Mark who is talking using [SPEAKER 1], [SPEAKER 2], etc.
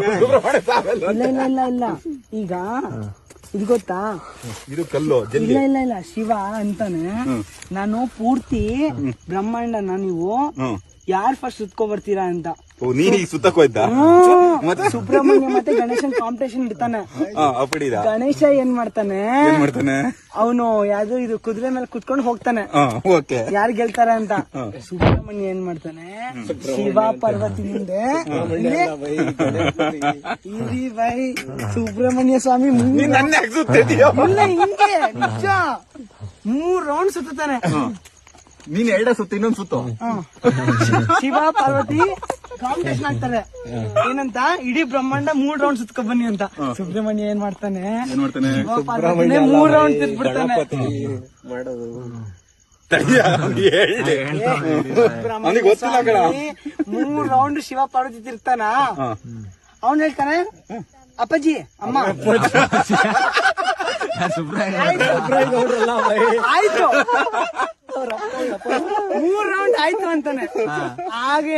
[SPEAKER 1] ಇಲ್ಲ ಇಲ್ಲ ಇಲ್ಲ ಇಲ್ಲ ಈಗ ಇದು ಗೊತ್ತಾ,
[SPEAKER 2] ಇದು ಕಲ್ಲು.
[SPEAKER 1] ಇಲ್ಲ ಇಲ್ಲ ಇಲ್ಲ ಶಿವ ಅಂತಾನೆ. ನಾನು ಪೂರ್ತಿ ಬ್ರಹ್ಮಾಂಡನ ನೀವು ಯಾರು ಫಸ್ಟ್ ಸುತ್ಕೊ ಬರ್ತೀರಾ ಅಂತ.
[SPEAKER 2] ನೀನೀಗ ಸುತ್ತಕ್ ಹೋಯ್ತ ಮತ್ತೆ
[SPEAKER 1] ಸುಬ್ರಹ್ಮಣ್ಯ ಮತ್ತೆ ಗಣೇಶನ್ ಕಾಂಪಿಟೇಷನ್ ಇಡ್ತಾನೆ. ಗಣೇಶ ಏನ್ ಮಾಡ್ತಾನೆ, ಅವನು ಯಾವ್ದು ಇದು ಕುದುರೆ ಮೇಲೆ ಕುತ್ಕೊಂಡು ಹೋಗ್ತಾನೆ ಯಾರು ಗೆಲ್ತಾರೆ ಅಂತ. ಸುಬ್ರಹ್ಮಣ್ಯ ಏನ್ ಮಾಡ್ತಾನೆ, ಶಿವ ಪಾರ್ವತಿ ಮುಂದೆ ಇರಿ ಬೈ ಸುಬ್ರಹ್ಮಣ್ಯ ಸ್ವಾಮಿ ಇಲ್ಲ ಹಿಂಗೆ ನಿಜ 3 ರೌಂಡ್ ಸುತ್ತಾನೆ.
[SPEAKER 2] ನೀನ್ 2 ಸುತ್ತ ಇನ್ನೊಂದು ಸುತ್ತು.
[SPEAKER 1] ಶಿವ ಪಾರ್ವತಿ ಕಾಂಪಿಟೇಷನ್ ಆಗ್ತಾರೆ ಏನಂತ, ಇಡೀ ಬ್ರಹ್ಮಾಂಡ 3 ರೌಂಡ್ ಸುತ್ಕೊ ಬನ್ನಿ ಅಂತ. ಸುಬ್ರಹ್ಮಣ್ಯ ಏನ್ ಮಾಡ್ತಾನೆ, ಶಿವ ಪಾರ್ವತಿನೇ 3 ರೌಂಡ್ ತಿರ್ಬಿಡ್ತಾನೆ. ಮೂರು ರೌಂಡ್ ಶಿವ ಪಾರ್ವತಿ ತಿರ್ತಾನ. ಅವನ್ ಹೇಳ್ತಾನೆ, ಅಪ್ಪಾಜಿ ಅಮ್ಮ ಆಯ್ತು 3 ರೌಂಡ್ ಆಯ್ತು ಅಂತಾನೆ. ಹಾಗೆ